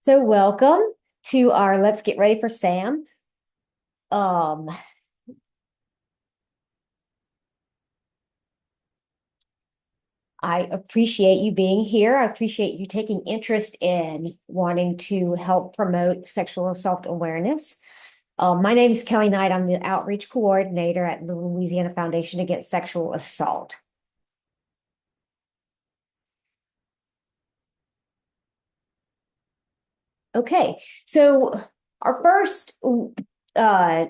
So welcome to our Let's Get Ready for SAAM. Um, I appreciate you being here. I appreciate you taking interest in wanting to help promote sexual assault awareness. My name is Kelly Knight. I'm the outreach coordinator at the Louisiana Foundation Against Sexual Assault. Okay, so our first uh,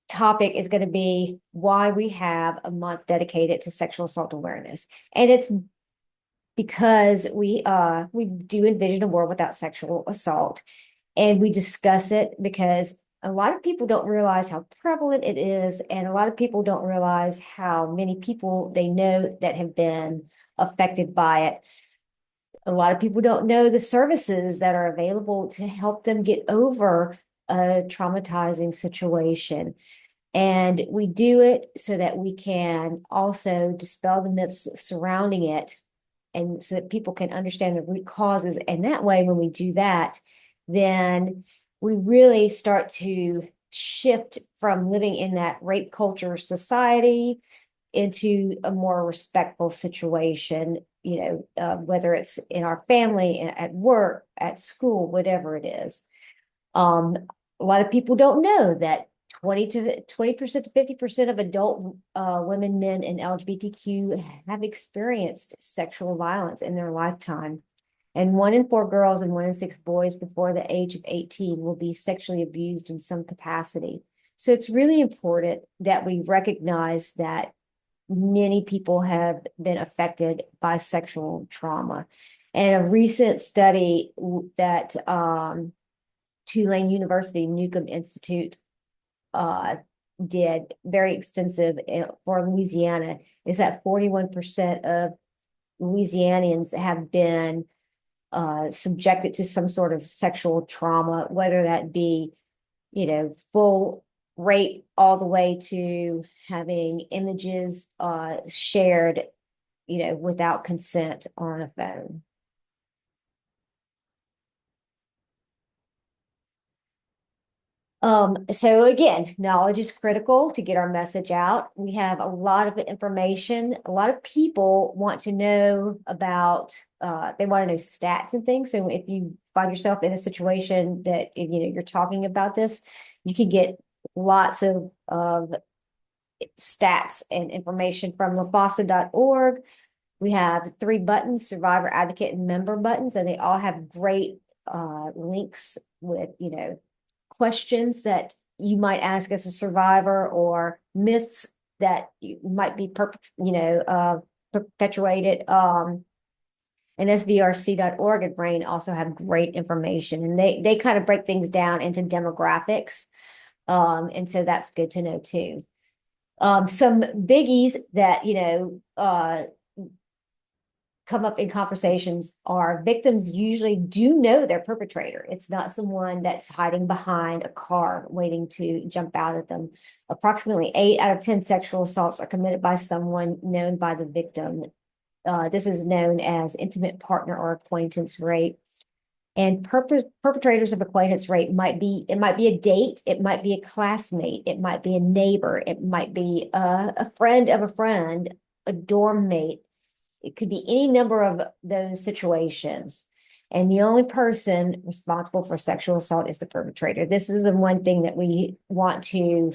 topic is going to be why we have a month dedicated to sexual assault awareness. And it's because we do envision a world without sexual assault, and we discuss it because a lot of people don't realize how prevalent it is, and a lot of people don't realize how many people they know that have been affected by it. A lot of people don't know the services that are available to help them get over a traumatizing situation. And we do it so that we can also dispel the myths surrounding it, and so that people can understand the root causes. And that way, when we do that, then we really start to shift from living in that rape culture society into a more respectful situation, whether it's in our family, at work, at school, whatever it is. Um, a lot of people don't know that 20% to 50% of adult women, men, and LGBTQ have experienced sexual violence in their lifetime. And 1 in 4 girls and 1 in 6 boys before the age of 18 will be sexually abused in some capacity. So it's really important that we recognize that many people have been affected by sexual trauma. And a recent study that Tulane University Newcomb Institute uh, did, very extensive for Louisiana, is that 41% of Louisianians have been subjected to some sort of sexual trauma, whether that be, full rape all the way to having images shared, without consent on a phone. So again, knowledge is critical to get our message out. We have a lot of information. A lot of people want to know about, they want to know stats and things. So if you find yourself in a situation that, you're talking about this, you can get lots of stats and information from lafasa.org. We have 3 buttons: survivor, advocate, and member buttons, and they all have great links with, questions that you might ask as a survivor, or myths that you might be perpetuated. And SVRC.org and Brain also have great information, and they kind of break things down into demographics. And so that's good to know too. Some biggies that come up in conversations are victims usually do know their perpetrator. It's not someone that's hiding behind a car waiting to jump out at them. Approximately 8 out of 10 sexual assaults are committed by someone known by the victim. This is known as intimate partner or acquaintance rape. And perpetrators of acquaintance rape might be a date, it might be a classmate, it might be a neighbor, it might be a friend of a friend, a dorm mate. It could be any number of those situations. And the only person responsible for sexual assault is the perpetrator. This is the one thing that we want to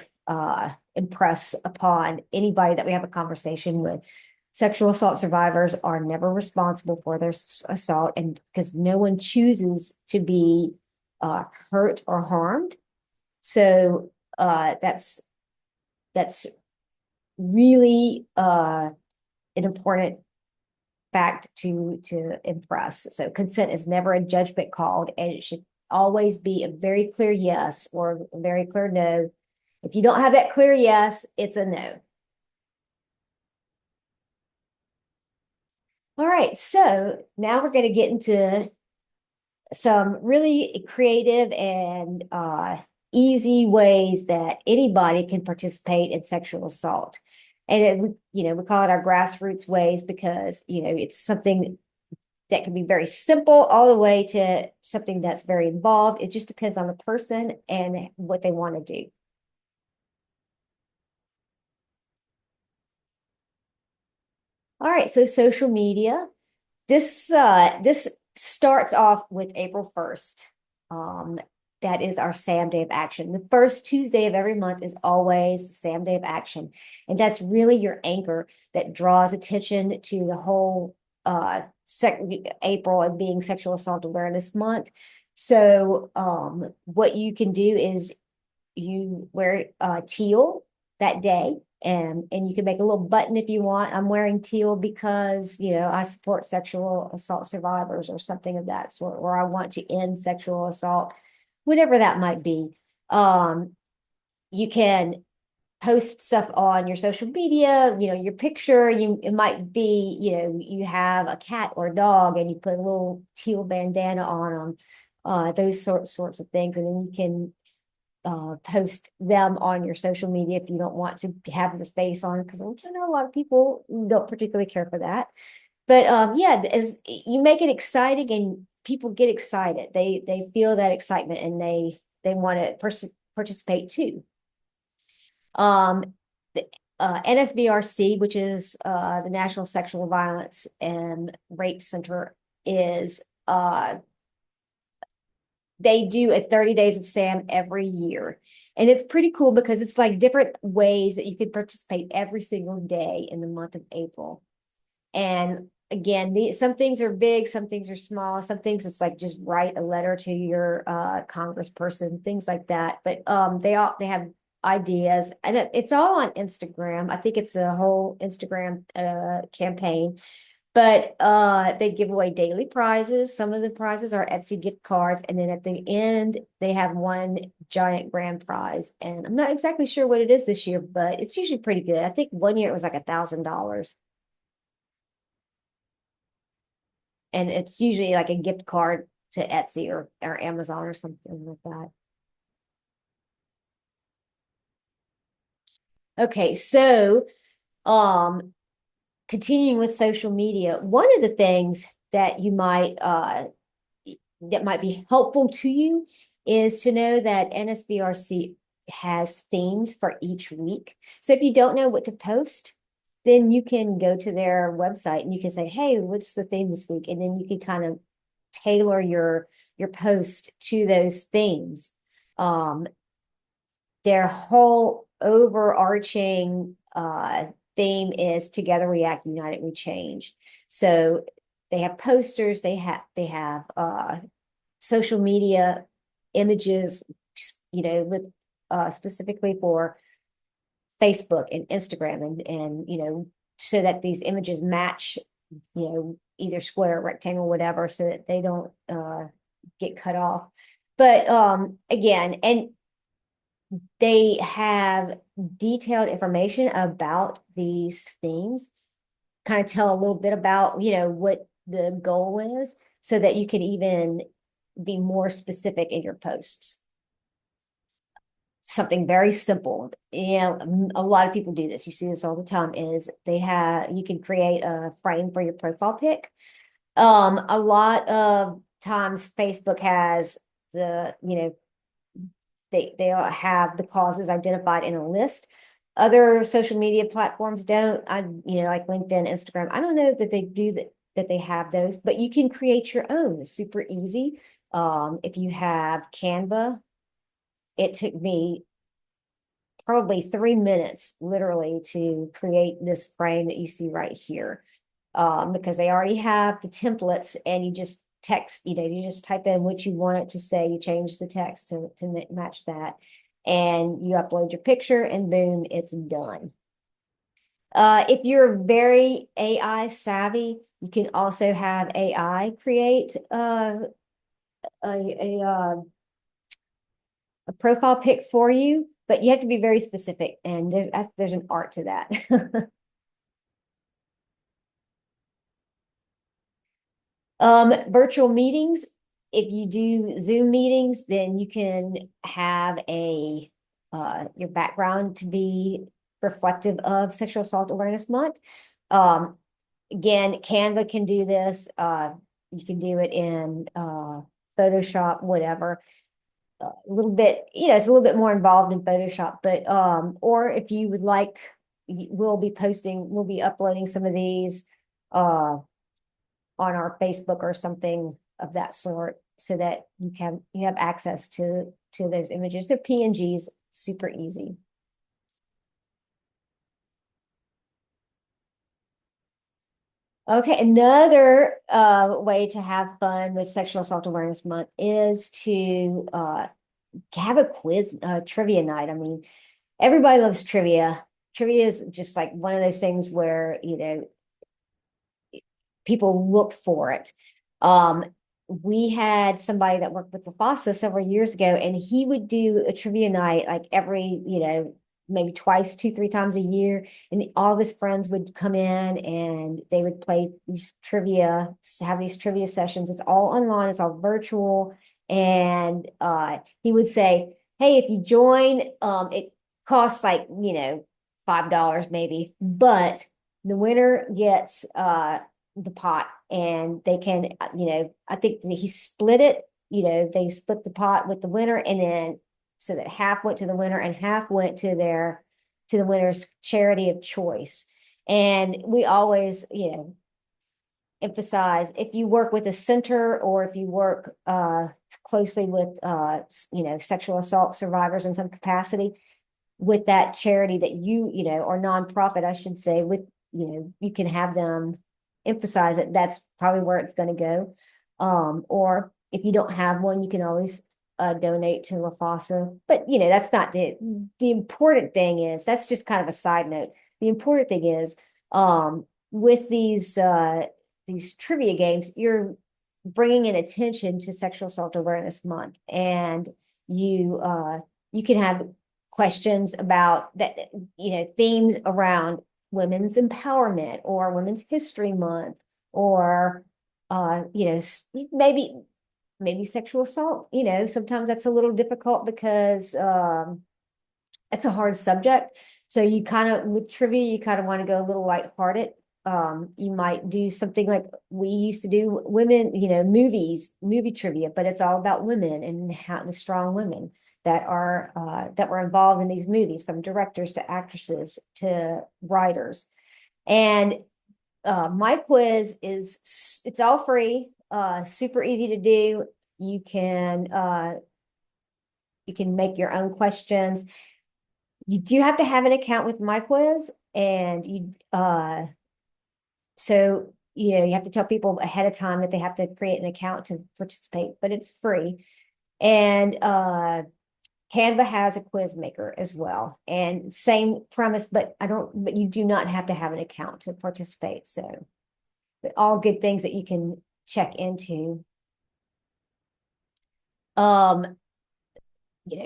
impress upon anybody that we have a conversation with. Sexual assault survivors are never responsible for their assault, and because no one chooses to be hurt or harmed. So that's really an important fact to impress. So consent is never a judgment called, and it should always be a very clear yes or a very clear no. If you don't have that clear yes, it's a no. All right, so now we're going to get into some really creative and easy ways that anybody can participate in sexual assault. And we call it our grassroots ways because, it's something that can be very simple all the way to something that's very involved. It just depends on the person and what they want to do. All right, so social media. This starts off with April 1st. Um, that is our SAAM Day of Action. The first Tuesday of every month is always SAAM Day of Action. And that's really your anchor that draws attention to the whole April and being Sexual Assault Awareness Month. So what you can do is you wear teal that day, and you can make a little button if you want. I'm wearing teal because, I support sexual assault survivors or something of that sort, or I want to end sexual assault, whatever that might be. You can post stuff on your social media, your picture, it might be, you have a cat or a dog and you put a little teal bandana on them, those sorts of things. And then you can post them on your social media if you don't want to have your face on, because I know a lot of people don't particularly care for that. But yeah, as you make it exciting and people get excited, they feel that excitement and they want to participate too. The NSBRC, which is the National Sexual Violence and Rape Center, is they do a 30 days of SAM every year. And it's pretty cool because it's like different ways that you can participate every single day in the month of April. And again, some things are big, some things are small, some things it's like just write a letter to your congressperson, things like that. But they have ideas, and it's all on Instagram. I think it's a whole Instagram campaign. But they give away daily prizes. Some of the prizes are Etsy gift cards. And then at the end, they have one giant grand prize. And I'm not exactly sure what it is this year, but it's usually pretty good. I think one year it was like $1,000. And it's usually like a gift card to Etsy or Amazon or something like that. Okay, so continuing with social media, one of the things that you might that might be helpful to you is to know that NSBRC has themes for each week. So if you don't know what to post, then you can go to their website and you can say, hey, what's the theme this week? And then you can kind of tailor your post to those themes. Their whole overarching theme is Together We Act, United We Change. So they have posters, they have social media images, with specifically for Facebook and Instagram, and so that these images match, either square, rectangle, whatever, so that they don't get cut off. But again, and they have detailed information about these themes, kind of tell a little bit about, what the goal is, so that you can even be more specific in your posts. Something very simple. A lot of people do this. You see this all the time, is you can create a frame for your profile pic. A lot of times Facebook has they have the causes identified in a list. Other social media platforms don't. Like LinkedIn, Instagram. I don't know that they do that they have those, but you can create your own. It's super easy. If you have Canva, it took me probably 3 minutes literally to create this frame that you see right here, because they already have the templates, and you just you just type in what you want it to say, you change the text to match that, and you upload your picture, and boom, it's done. If you're very AI savvy, you can also have AI create a profile pic for you, but you have to be very specific, and there's an art to that. Virtual meetings. If you do Zoom meetings, then you can have your background to be reflective of Sexual Assault Awareness Month. Again, Canva can do this. You can do it in Photoshop, whatever. A little bit, it's a little bit more involved in Photoshop, but or if you would like, we'll be uploading some of these on our Facebook or something of that sort, so that you have access to those images. They're PNGs, super easy. Okay, another way to have fun with Sexual Assault Awareness Month is to have a quiz, trivia night. I mean, everybody loves trivia. Trivia is just like one of those things where, people look for it. Um, we had somebody that worked with La Fossa several years ago, and he would do a trivia night like every, maybe twice, two, three times a year. And all of his friends would come in and they would play these trivia, have these trivia sessions. It's all online, it's all virtual. And he would say, hey, if you join, it costs like, $5 maybe, but the winner gets the pot, and they can, I think he split it, they split the pot with the winner, and then so that half went to the winner and half went to the winner's charity of choice. And we always, emphasize, if you work with a center or if you work closely with sexual assault survivors in some capacity, with that charity that or nonprofit, I should say, with, you can have them emphasize it. That's probably where it's going to go. Or if you don't have one, you can always donate to La Fossa. But, that's not the important thing is, that's just kind of a side note. The important thing is, with these trivia games, you're bringing in attention to Sexual Assault Awareness Month, and you can have questions about that, themes around women's empowerment or Women's History Month, or maybe sexual assault. Sometimes that's a little difficult because it's a hard subject. So you kind of, with trivia, you kind of want to go a little lighthearted. You might do something like we used to do, women, movie trivia, but it's all about women and how the strong women that were involved in these movies, from directors to actresses to writers. And my quiz it's all free, super easy to do. You can make your own questions. You do have to have an account with my quiz, and so you have to tell people ahead of time that they have to create an account to participate, but it's free. And Canva has a quiz maker as well, and same premise, but you do not have to have an account to participate. So, but all good things that you can check into. Um,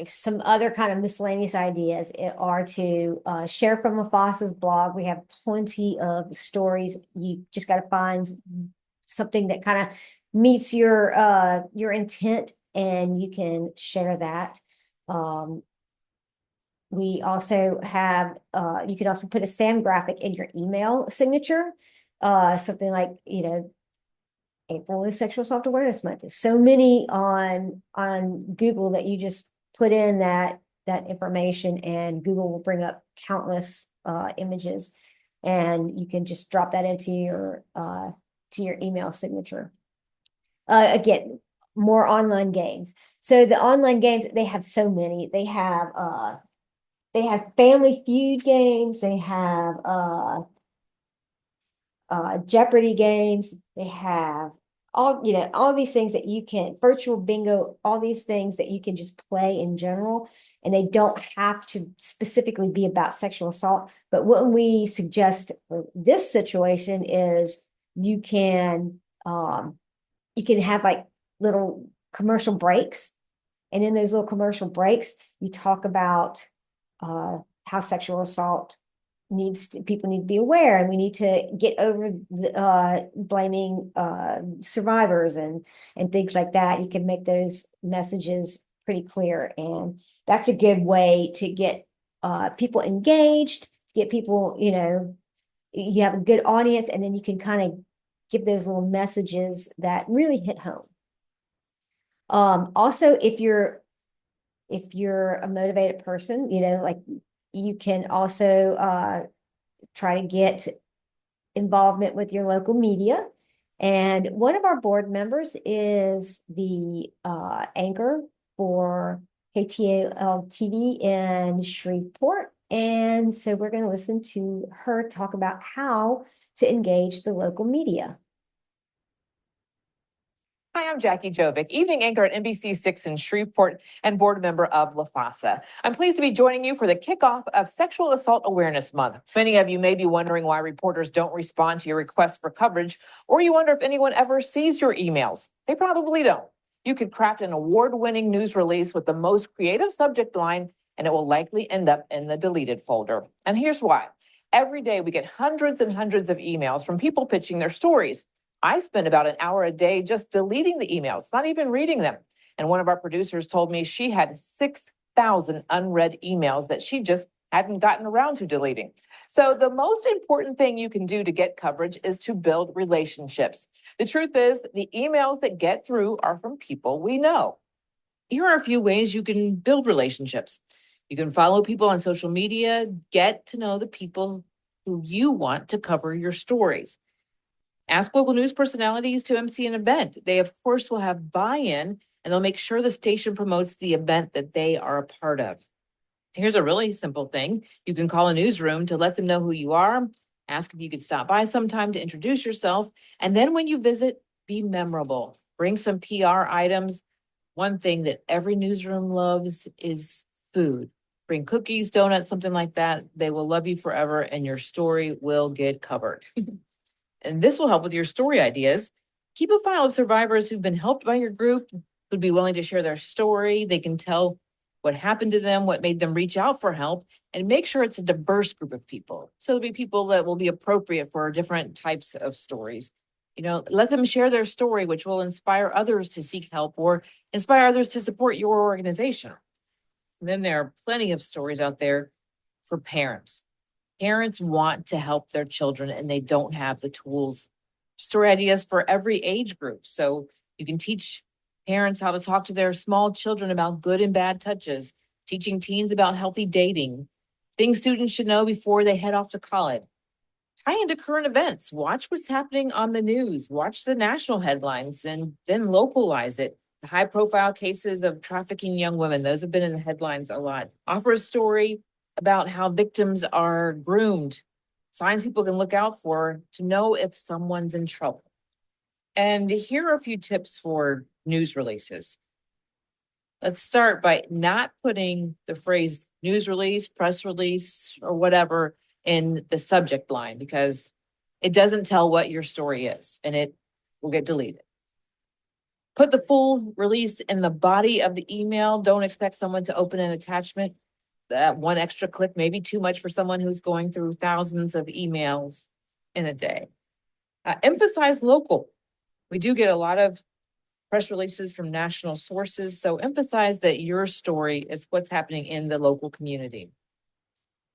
some other kind of miscellaneous ideas are to share from La Fossa's blog. We have plenty of stories. You just got to find something that kind of meets your intent, and you can share that. We also have, you could also put a SAAM graphic in your email signature, something like, April is Sexual Assault Awareness Month. There's so many on Google that you just put in that information, and Google will bring up countless images, and you can just drop that into your email signature. Again, more online games. So the online games, they have so many. They have Family Feud games. They have Jeopardy games. They have all these things that you can, virtual bingo, all these things that you can just play in general, and they don't have to specifically be about sexual assault. But what we suggest for this situation is you can have like little commercial breaks, and in those little commercial breaks, you talk about how sexual assault people need to be aware, and we need to get over blaming survivors and things like that. You can make those messages pretty clear, and that's a good way to get people engaged, to get people, you have a good audience, and then you can kind of give those little messages that really hit home. Also, if you're a motivated person, like you can also try to get involvement with your local media. And one of our board members is the anchor for KTAL TV in Shreveport. And so we're going to listen to her talk about how to engage the local media. Hi, I'm Jackie Jovic, evening anchor at NBC6 in Shreveport and board member of LaFasa. I'm pleased to be joining you for the kickoff of Sexual Assault Awareness Month. Many of you may be wondering why reporters don't respond to your requests for coverage, or you wonder if anyone ever sees your emails. They probably don't. You could craft an award-winning news release with the most creative subject line, and it will likely end up in the deleted folder. And here's why. Every day we get hundreds and hundreds of emails from people pitching their stories. I spend about an hour a day just deleting the emails, not even reading them. And one of our producers told me she had 6,000 unread emails that she just hadn't gotten around to deleting. So the most important thing you can do to get coverage is to build relationships. The truth is, the emails that get through are from people we know. Here are a few ways you can build relationships. You can follow people on social media, get to know the people who you want to cover your stories. Ask local news personalities to MC an event. They, of course, will have buy-in, and they'll make sure the station promotes the event that they are a part of. Here's a really simple thing. You can call a newsroom to let them know who you are, ask if you could stop by sometime to introduce yourself, and then when you visit, be memorable. Bring some PR items. One thing that every newsroom loves is food. Bring cookies, donuts, something like that. They will love you forever, and your story will get covered. And this will help with your story ideas. Keep a file of survivors who've been helped by your group, who'd be willing to share their story. They can tell what happened to them, what made them reach out for help, and make sure it's a diverse group of people. So there'll be people that will be appropriate for different types of stories. Let them share their story, which will inspire others to seek help or inspire others to support your organization. And then there are plenty of stories out there for parents. Parents want to help their children and they don't have the tools. Story ideas for every age group. So you can teach parents how to talk to their small children about good and bad touches, teaching teens about healthy dating, things students should know before they head off to college. Tie into current events. Watch what's happening on the news. Watch the national headlines and then localize it. The high profile cases of trafficking young women, those have been in the headlines a lot. Offer a story about how victims are groomed, signs people can look out for to know if someone's in trouble. And here are a few tips for news releases. Let's start by not putting the phrase news release, press release, or whatever in the subject line because it doesn't tell what your story is and it will get deleted. Put the full release in the body of the email. Don't expect someone to open an attachment. That one extra click may be too much for someone who's going through thousands of emails in a day. Emphasize local. We do get a lot of press releases from national sources, so emphasize that your story is what's happening in the local community.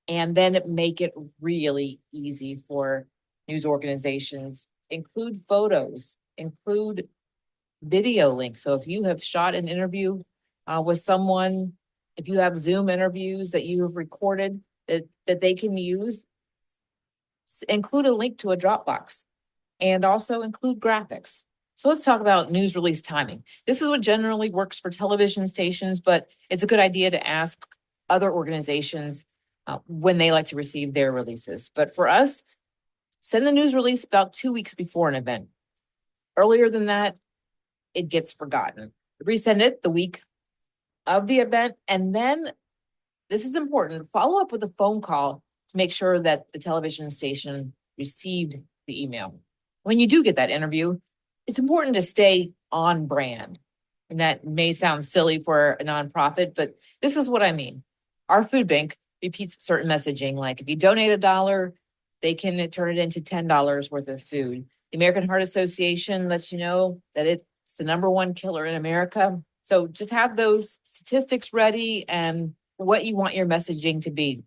And then make it really easy for news organizations. Include photos, include video links. So if you have shot an interview with someone, if you have Zoom interviews that you have recorded that they can use, include a link to a Dropbox and also include graphics. So let's talk about news release timing. This is what generally works for television stations, but it's a good idea to ask other organizations when they like to receive their releases. But for us, send the news release about 2 weeks before an event. Earlier than that, it gets forgotten. Resend it the week of the event. And then, this is important, follow up with a phone call to make sure that the television station received the email. When you do get that interview, it's important to stay on brand. And that may sound silly for a nonprofit, but this is what I mean. Our food bank repeats certain messaging, like if you donate $1, they can turn it into $10 worth of food. The American Heart Association lets you know that it's the #1 killer in America. So just have those statistics ready and what you want your messaging to be.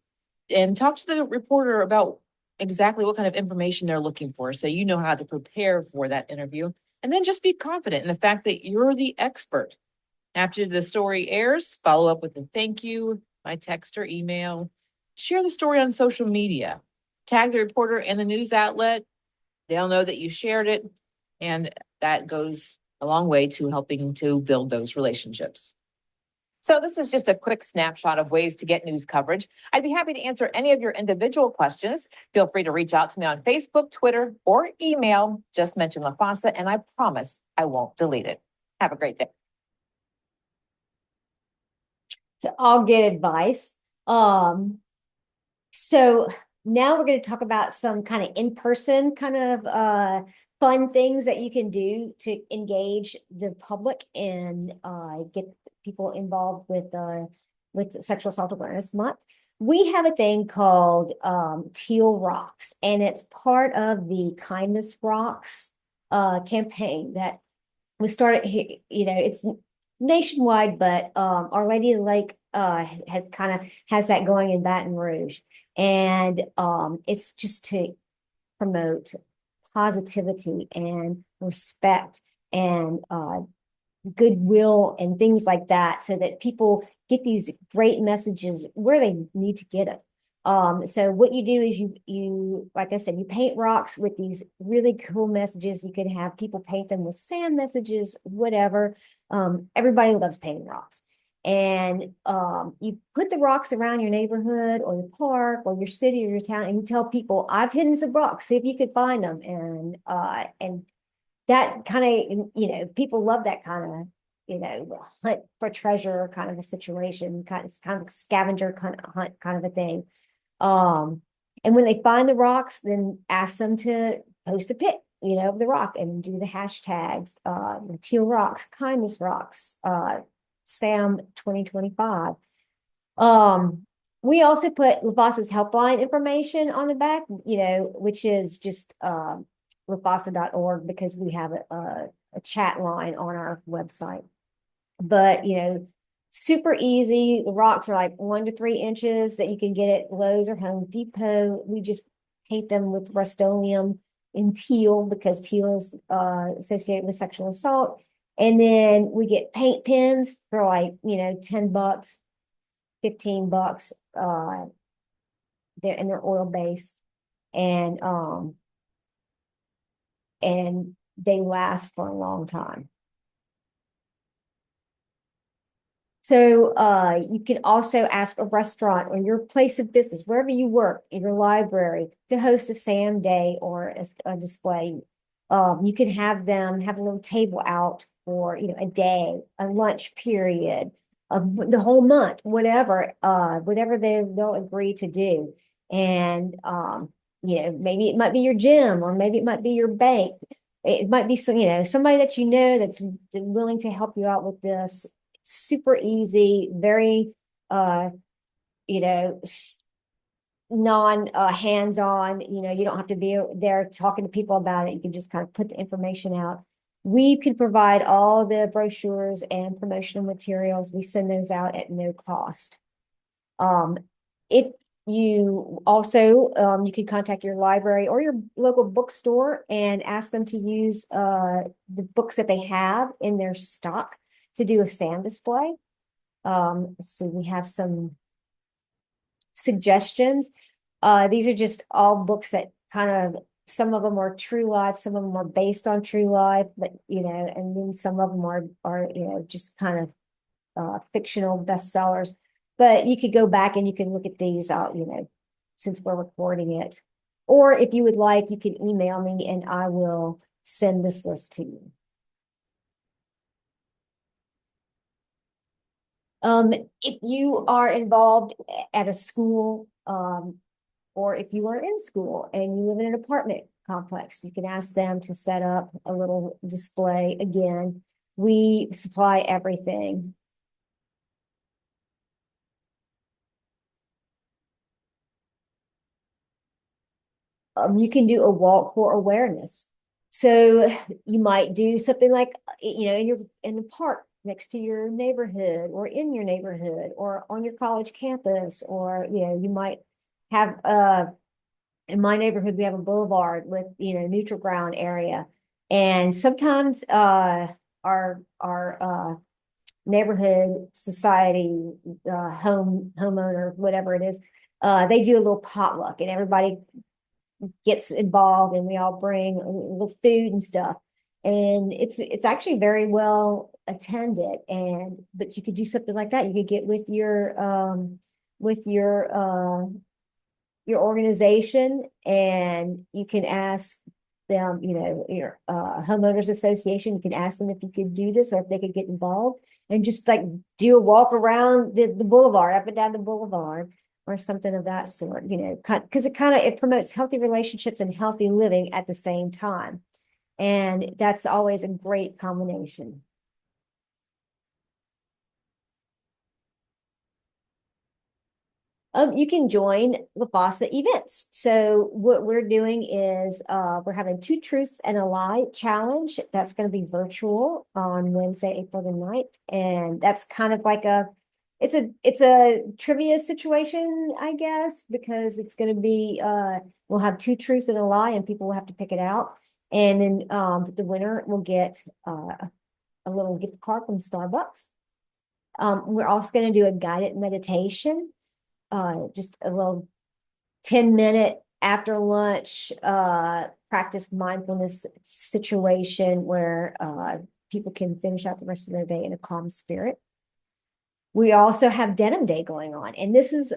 And talk to the reporter about exactly what kind of information they're looking for, so you know how to prepare for that interview. And then just be confident in the fact that you're the expert. After the story airs, follow up with a thank you by text or email. Share the story on social media. Tag the reporter and the news outlet. They'll know that you shared it, and that goes a long way to helping to build those relationships. So this is just a quick snapshot of ways to get news coverage. I'd be happy to answer any of your individual questions. Feel free to reach out to me on Facebook, Twitter, or email. Just mention LaFasa, and I promise I won't delete it. Have a great day. So I'll get advice. So now we're going to talk about some kind of in-person kind of fun things that you can do to engage the public and get people involved with Sexual Assault Awareness Month. We have a thing called Teal Rocks, and it's part of the Kindness Rocks campaign that was started here. You know, it's nationwide, but Our Lady of the Lake has that going in Baton Rouge. And it's just to promote positivity and respect and goodwill and things like that, so that people get these great messages where they need to get it. So what you do is you like I said, you paint rocks with these really cool messages. You can have people paint them with SAAM messages, whatever. Everybody loves painting rocks. And you put the rocks around your neighborhood or your park or your city or your town, and you tell people, I've hidden some rocks, see if you could find them. And that kind of, people love that kind of, hunt for treasure kind of a situation, it's kind of a scavenger kind of hunt kind of a thing. And when they find the rocks, then ask them to post a pic, of the rock, and do the hashtags, Teal Rocks, Kindness Rocks, SAAM 2025. We also put LaFasa's helpline information on the back, which is just lafasa.org, because we have a chat line on our website. But, super easy. The rocks are like 1 to 3 inches that you can get at Lowe's or Home Depot. We just paint them with Rust-Oleum in teal, because teal is associated with sexual assault. And then we get paint pens for like, $10, $15. They're oil based, and they last for a long time. So you can also ask a restaurant or your place of business, wherever you work, in your library, to host a SAAM day or a display. You can have them have a little table out for, a day, a lunch period, the whole month, whatever they'll agree to do. And maybe it might be your gym, or maybe it might be your bank. It might be somebody that that's willing to help you out with this. Super easy, very non hands-on. You don't have to be there talking to people about it. You can just kind of put the information out. We can provide all the brochures and promotional materials. We send those out at no cost. If you also, you can contact your library or your local bookstore and ask them to use the books that they have in their stock to do a SAAM display. Let's see, we have some suggestions. These are just all books that kind of, some of them are true life, some of them are based on true life, but and then some of them are just kind of fictional bestsellers. But you could go back and you can look at these out, since we're recording it. Or if you would like, you can email me and I will send this list to you. If you are involved at a school, or if you are in school and you live in an apartment complex, you can ask them to set up a little display. Again, we supply everything. You can do a walk for awareness. So you might do something like, in the park next to your neighborhood, or in your neighborhood, or on your college campus, or you might have in my neighborhood, we have a boulevard with, neutral ground area. And sometimes our neighborhood society, homeowner, whatever it is, they do a little potluck and everybody gets involved and we all bring a little food and stuff. And it's actually very well attended. And but you could do something like that. You could get with your organization and you can ask them, your homeowners association, you can ask them if you could do this or if they could get involved and just like do a walk around the boulevard, up and down the boulevard or something of that sort, because it promotes healthy relationships and healthy living at the same time. And that's always a great combination. You can join LaFossa events. So what we're doing is we're having Two Truths and a Lie challenge. That's going to be virtual on Wednesday, April the 9th. And that's kind of like it's a trivia situation, I guess, because it's going to be we'll have two truths and a lie, and people will have to pick it out. And then the winner will get a little gift card from Starbucks. We're also going to do a guided meditation, just a little 10-minute after lunch practice mindfulness situation where people can finish out the rest of their day in a calm spirit. We also have Denim Day going on. And this is,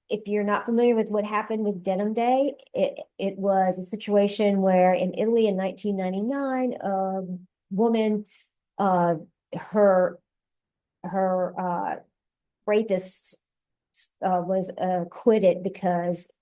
if you're not familiar with what happened with Denim Day, it was a situation where in Italy in 1999, a woman, her rapist was acquitted because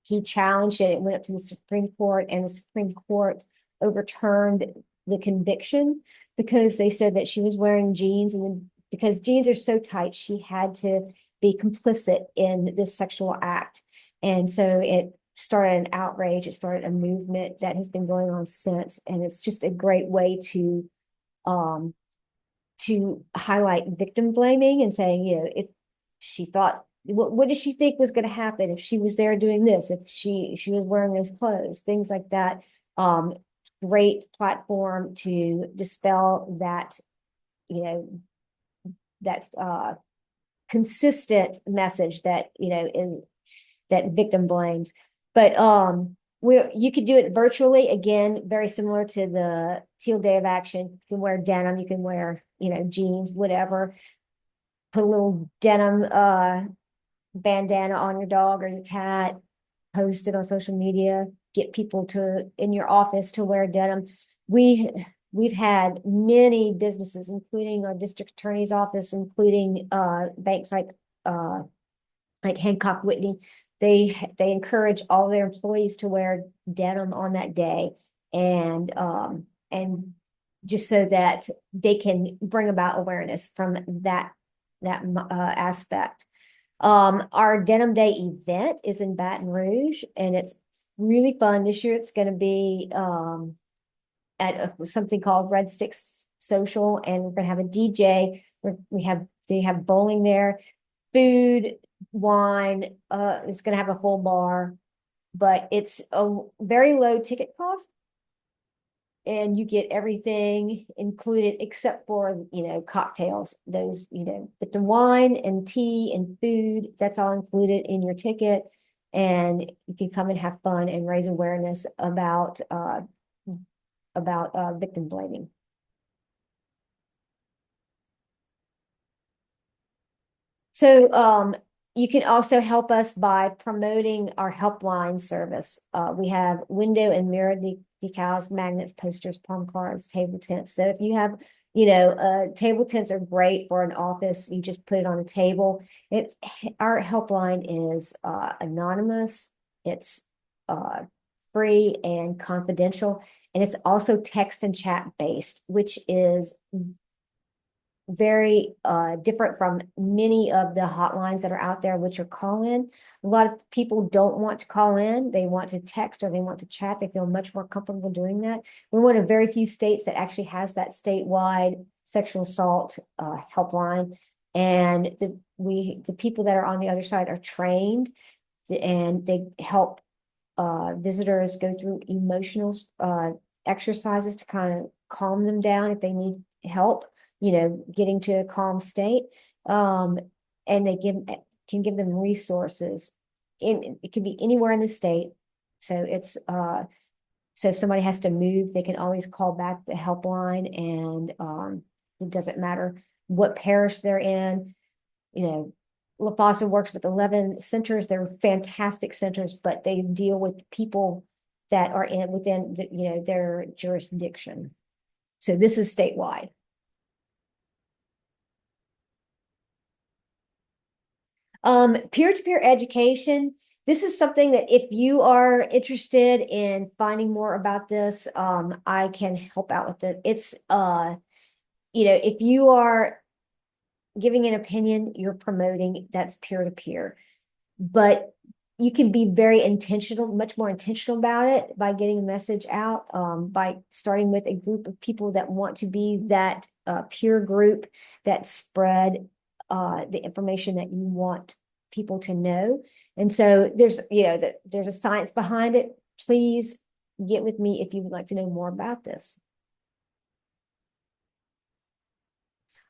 he challenged it. It went up to the Supreme Court, and the Supreme Court overturned the conviction because they said that she was wearing jeans, and then because jeans are so tight, she had to be complicit in this sexual act. And so it started an outrage. It started a movement that has been going on since. And it's just a great way um, to highlight victim blaming and saying, if she thought, what did she think was going to happen if she was there doing this, if she was wearing those clothes, things like that. Great platform to dispel that, that consistent message that, is that victim blames. But you could do it virtually, again, very similar to the Teal Day of Action. You can wear denim, you can wear, jeans, whatever. Put a little denim bandana on your dog or your cat, post it on social media, get people to in your office to wear denim. We've had many businesses, including our district attorney's office, including banks like Hancock Whitney. They encourage all their employees to wear denim on that day, and just so that they can bring about awareness from that aspect. Our Denim Day event is in Baton Rouge, and it's really fun. This year it's going to be at something called Red Sticks Social, and we're going to have a DJ. They have bowling there, food, wine. It's going to have a full bar, but it's a very low ticket cost, and you get everything included except for cocktails. Those but the wine and tea and food, that's all included in your ticket, and you can come and have fun and raise awareness about victim blaming. So you can also help us by promoting our helpline service. We have window and mirror decals, magnets, posters, palm cards, table tents. So if you have, table tents are great for an office. You just put it on a table. Our helpline is anonymous. It's free and confidential. And it's also text and chat based, which is very different from many of the hotlines that are out there, which are call in. A lot of people don't want to call in. They want to text or they want to chat. They feel much more comfortable doing that. We're one of very few states that actually has that statewide sexual assault helpline. And the people that are on the other side are trained, and they help visitors go through emotional exercises to kind of calm them down if they need help, getting to a calm state. And they can give them resources. It can be anywhere in the state. So so if somebody has to move, they can always call back the helpline, and it doesn't matter what parish they're in. La Fossa works with 11 centers. They're fantastic centers, but they deal with people that are within their jurisdiction. So this is statewide. Peer-to-peer education. This is something that if you are interested in finding more about this, I can help out with it. It's, if you are giving an opinion, you're promoting, that's peer-to-peer. But you can be very intentional, much more intentional about it by getting a message out, by starting with a group of people that want to be that peer group that spread the information that you want people to know. And so there's a science behind it. Please get with me if you would like to know more about this.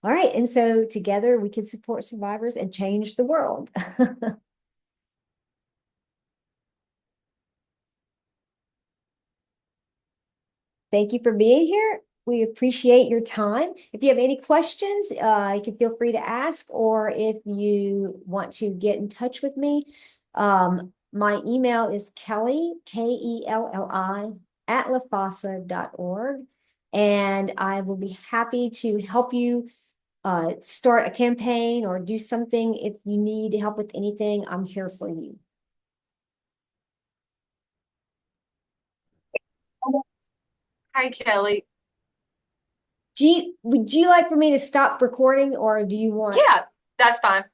All right, and so together we can support survivors and change the world. Thank you for being here. We appreciate your time. If you have any questions, you can feel free to ask, or if you want to get in touch with me, my email is Kelly, Kelli, @lafossa.org. And I will be happy to help you start a campaign or do something. If you need help with anything, I'm here for you. Hi, Kelly. Would you like for me to stop recording, or do you want? Yeah, that's fine.